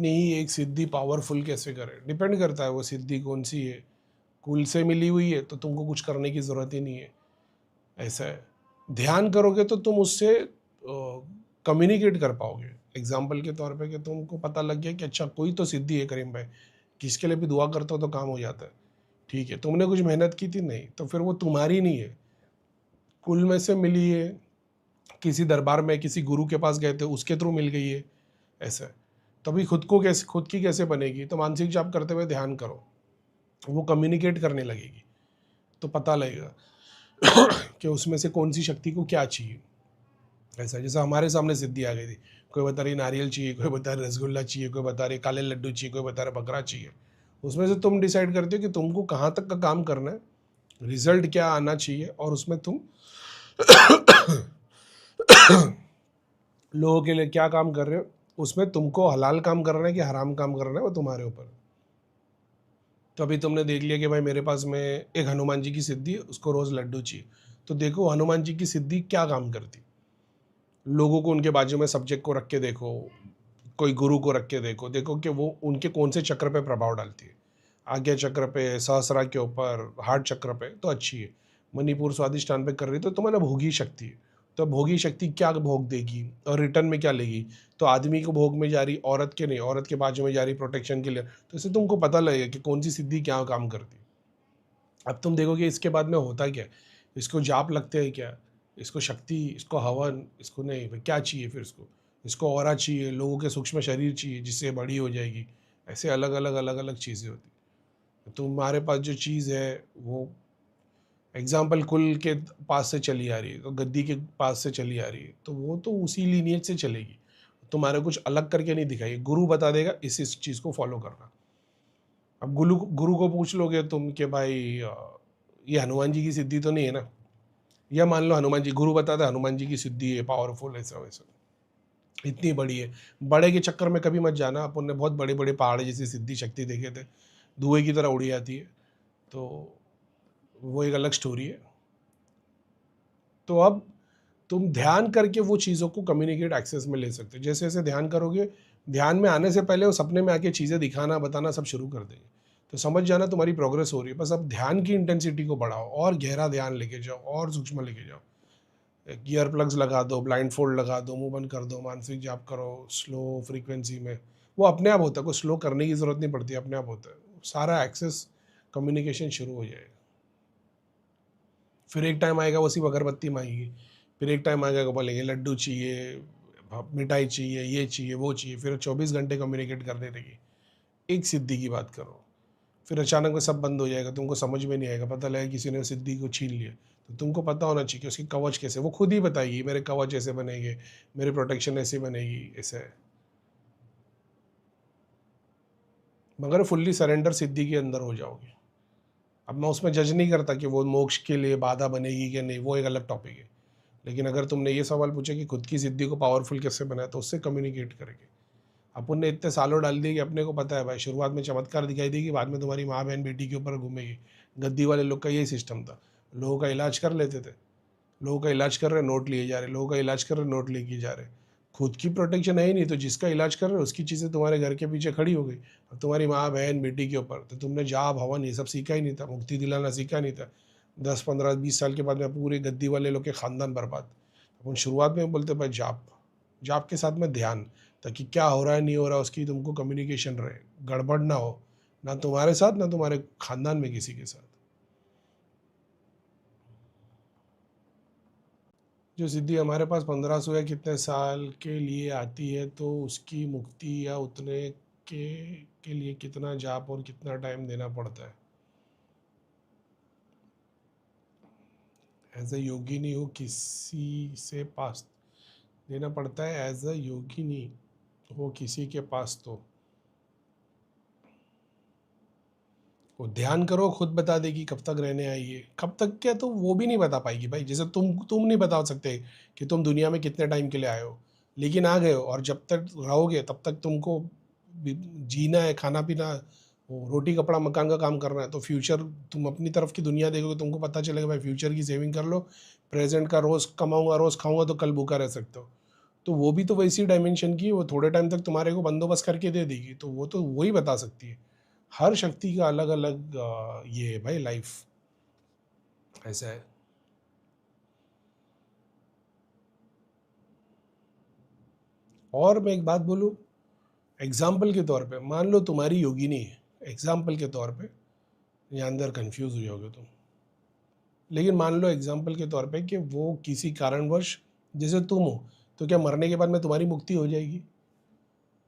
अपनी ही एक सिद्धि पावरफुल कैसे करें, डिपेंड करता है वो सिद्धि कौन सी है। कुल से मिली हुई है तो तुमको कुछ करने की ज़रूरत ही नहीं है, ऐसा है। ध्यान करोगे तो तुम उससे कम्युनिकेट कर पाओगे। एग्जाम्पल के तौर पे कि तुमको पता लग गया कि अच्छा कोई तो सिद्धि है करीम भाई, किसके लिए भी दुआ करता हो तो काम हो जाता है। ठीक है, तुमने कुछ मेहनत की थी नहीं, तो फिर वो तुम्हारी नहीं है, कुल में से मिली है, किसी दरबार में किसी गुरु के पास गए थे उसके थ्रू मिल गई है, ऐसा है। तभी खुद को कैसे, खुद की कैसे बनेगी, तो मानसिक जाप करते हुए ध्यान करो, वो कम्युनिकेट करने लगेगी, तो पता लगेगा कि उसमें से कौन सी शक्ति को क्या चाहिए। ऐसा जैसे हमारे सामने सिद्धि आ गई थी, कोई बता रही नारियल चाहिए, कोई बता रही रसगुल्ला चाहिए, कोई बता रही काले लड्डू चाहिए, कोई बता रहा बकरा चाहिए। उसमें से तुम डिसाइड करते हो कि तुमको कहाँ तक का काम करना है, रिजल्ट क्या आना चाहिए, और उसमें तुम लोगों के लिए क्या काम कर रहे हो। उसमें तुमको हलाल काम करना है कि हराम काम करना है, वो तुम्हारे ऊपर। तो अभी तुमने देख लिया कि भाई मेरे पास में एक हनुमान जी की सिद्धि है, उसको रोज़ लड्डू चाहिए, तो देखो हनुमान जी की सिद्धि क्या काम करती। लोगों को उनके बाजू में सब्जेक्ट को रख के देखो, कोई गुरु को रख के देखो, देखो कि वो उनके कौन से चक्र पे प्रभाव डालती है। आज्ञा चक्र पे, सहस्रा के ऊपर, हार्ट चक्र पे तो अच्छी है। मणिपुर स्वादिष्टान पे कर रही तो तुम्हारा भोगी शक्ति है, तो भोगी शक्ति क्या भोग देगी और रिटर्न में क्या लेगी। तो आदमी को भोग में जा रही, औरत के नहीं, औरत के बाजू में जा रही प्रोटेक्शन के लिए, तो इससे तुमको पता लगेगा कि कौन सी सिद्धि क्या काम करती है। अब तुम देखोगे इसके बाद में होता क्या है, इसको जाप लगते हैं क्या, इसको शक्ति, इसको हवन, इसको नहीं भाई क्या चाहिए, फिर इसको ऑरा चाहिए, लोगों के सूक्ष्म शरीर चाहिए जिससे बड़ी हो जाएगी। ऐसे अलग अलग अलग अलग चीज़ें होती। तो तुम्हारे पास जो चीज़ है वो एग्जाम्पल कुल के पास से चली आ रही है, तो गद्दी के पास से चली आ रही है, तो वो तो उसी लीनियज से चलेगी, तुम्हारे कुछ अलग करके नहीं दिखाई। गुरु बता देगा इस चीज़ को फॉलो करना। अब गुरु गुरु को पूछ लोगे तुम कि भाई ये हनुमान जी की सिद्धि तो नहीं है ना, या मान लो हनुमान जी, गुरु बताता है हनुमान जी की सिद्धि है, पावरफुल, ऐसा वैसा, इतनी बड़ी है। बड़े के चक्कर में कभी मत जाना, अपन ने बहुत बड़े बड़े पहाड़ जैसी सिद्धि शक्ति देखे थे, धुएं की तरह उड़ी आती है, तो वो एक अलग स्टोरी है। तो अब तुम ध्यान करके वो चीज़ों को कम्युनिकेट एक्सेस में ले सकते हो। जैसे जैसे ध्यान करोगे, ध्यान में आने से पहले वो सपने में आके चीज़ें दिखाना बताना सब शुरू कर देंगे, तो समझ जाना तुम्हारी प्रोग्रेस हो रही है। बस अब ध्यान की इंटेंसिटी को बढ़ाओ, और गहरा ध्यान लेके जाओ, और सूक्ष्म लेके जाओ। ईयर प्लग्स लगा दो, ब्लाइंड फोल्ड लगा दो, मुंह बंद कर दो, मानसिक जाप करो स्लो फ्रीक्वेंसी में, वो अपने आप होता है, कोई स्लो करने की ज़रूरत नहीं पड़ती, अपने आप होता है, सारा एक्सेस कम्युनिकेशन शुरू हो जाएगा। फिर एक टाइम आएगा वो सिर्फ अगरबत्ती मांगेगी, फिर एक टाइम आएगा वो बोलेंगे लड्डू चाहिए, मिठाई चाहिए, ये चाहिए, वो चाहिए, फिर 24 घंटे कम्युनिकेट करने लगी। एक सिद्धि की बात करो, फिर अचानक में सब बंद हो जाएगा, तुमको समझ में नहीं आएगा, पता लगेगा किसी ने सिद्धि को छीन लिया। तो तुमको पता होना चाहिए कि उसकी कवच कैसे, वो खुद ही बताएगी मेरे कवच ऐसे बनेंगे, मेरे प्रोटेक्शन ऐसे बनेगी, ऐसे है। मगर फुल्ली सरेंडर सिद्धि के अंदर हो जाओगे। अब मैं उसमें जज नहीं करता कि वो मोक्ष के लिए बाधा बनेगी कि नहीं, वो एक अलग टॉपिक है। लेकिन अगर तुमने ये सवाल पूछा कि खुद की सिद्धि को पावरफुल कैसे बनाए, तो उससे कम्युनिकेट करेंगे। अपन ने इतने सालों डाल दिए कि अपने को पता है भाई, शुरुआत में चमत्कार दिखाई देगी, बाद में तुम्हारी माँ बहन बेटी के ऊपर घूमेगी। गद्दी वाले लोग का यही सिस्टम था, लोगों का इलाज कर लेते थे, लोगों का इलाज कर रहे नोट लिए जा रहे, लोगों का इलाज कर रहे नोट लेके जा रहे। खुद की प्रोटेक्शन है ही नहीं, तो जिसका इलाज कर रहे हो उसकी चीज़ें तुम्हारे घर के पीछे खड़ी हो गई। अब तुम्हारी माँ बहन बेटी के ऊपर, तो तुमने जाप हवन ये सब सीखा ही नहीं था, मुक्ति दिलाना सीखा नहीं था। 10 15 20 साल के बाद में पूरे गद्दी वाले लोग के खानदान बर्बाद। अपन शुरुआत में बोलते भाई जाप, जाप के साथ में ध्यान, ताकि क्या हो रहा है नहीं हो रहा उसकी तुमको कम्युनिकेशन रहे, गड़बड़ ना हो, ना तुम्हारे साथ ना तुम्हारे खानदान में किसी के साथ। जो सिद्धि हमारे पास 1500 या कितने साल के लिए आती है, तो उसकी मुक्ति या उतने के के लिए कितना जाप और कितना टाइम देना पड़ता है। एज अ योगिनी हो किसी से पास देना पड़ता है, एज अ योगिनी हो किसी के पास, तो वो ध्यान करो, खुद बता देगी कब तक रहने आई है, कब तक क्या तो वो भी नहीं बता पाएगी भाई। जैसे तुम नहीं बता सकते कि तुम दुनिया में कितने टाइम के लिए आए हो, लेकिन आ गए हो, और जब तक रहोगे तब तक तुमको जीना है, खाना पीना, वो रोटी कपड़ा मकान का काम करना है। तो फ्यूचर तुम अपनी तरफ की दुनिया देखोगे, तुमको पता चलेगा भाई फ्यूचर की सेविंग कर लो, प्रेजेंट का रोज़ कमाऊंगा रोज़ खाऊंगा तो कल भूखा रह सकते हो। तो वो भी तो वैसी डायमेंशन की है, वो थोड़े टाइम तक तुम्हारे को बंदोबस्त करके दे देगी, तो वो तो वही बता सकती है। हर शक्ति का अलग अलग ये है भाई, लाइफ ऐसा है। और मैं एक बात बोलूँ, एग्जाम्पल के तौर पे मान लो तुम्हारी योगिनी है, एग्जाम्पल के तौर पे, यहाँ अंदर कंफ्यूज हुए होगे तुम, लेकिन मान लो एग्जाम्पल के तौर पे कि वो किसी कारणवश, जैसे तुम हो, तो क्या मरने के बाद में तुम्हारी मुक्ति हो जाएगी?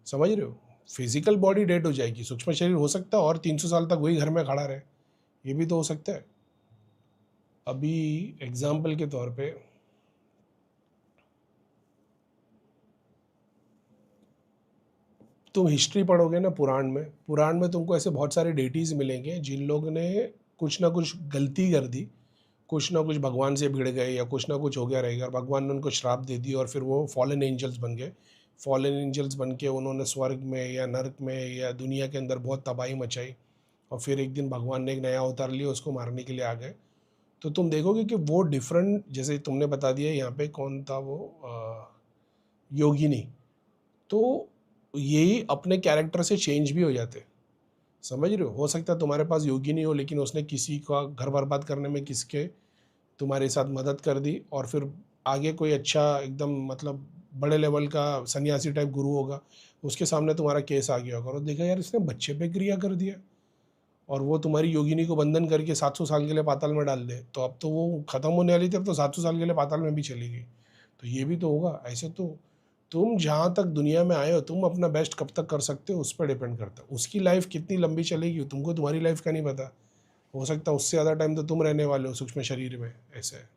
समझ रहे हो? फिजिकल बॉडी डेड हो जाएगी, सूक्ष्म शरीर हो सकता है और 300 साल तक वही घर में खड़ा रहे, ये भी तो हो सकता है। अभी एग्जाम्पल के तौर पे तुम हिस्ट्री पढ़ोगे ना, पुराण में तुमको ऐसे बहुत सारे डेटीज़ मिलेंगे जिन लोग ने कुछ ना कुछ गलती कर दी, कुछ ना कुछ भगवान से भिड़ गए या कुछ ना कुछ हो गया रहेगा और भगवान ने उनको श्राप दे दी और फिर वो फॉलन एंजल्स बन गए। फॉलन एंजल्स बन के उन्होंने स्वर्ग में या नर्क में या दुनिया के अंदर बहुत तबाही मचाई, और फिर एक दिन भगवान ने एक नया अवतार लिया, उसको मारने के लिए आ गए। तो तुम देखोगे कि वो डिफरेंट, जैसे तुमने बता दिया यहाँ पे कौन था वो, योगिनी, तो यही अपने कैरेक्टर से चेंज भी हो जाते। समझ रहे हो सकता है तुम्हारे पास योगिनी हो लेकिन उसने किसी का घर बर्बाद करने में किसके तुम्हारे साथ मदद कर दी, और फिर आगे कोई अच्छा एकदम मतलब बड़े लेवल का सन्यासी टाइप गुरु होगा, उसके सामने तुम्हारा केस आ गया होगा और देखा यार इसने बच्चे पे क्रिया कर दिया, और वो तुम्हारी योगिनी को बंधन करके 700 साल के लिए पाताल में डाल दे, तो अब तो वो खत्म होने वाली थी, अब तो 700 साल के लिए पाताल में भी चली गई। तो ये भी तो होगा ऐसे। तो तुम जहाँ तक दुनिया में आए हो, तुम अपना बेस्ट कब तक कर सकते हो उस पर डिपेंड करता है। उसकी लाइफ कितनी लंबी चलेगी तुमको तुम्हारी लाइफ का नहीं पता, हो सकता है उससे ज़्यादा टाइम तो तुम रहने वाले हो सूक्ष्म शरीर में, ऐसे है।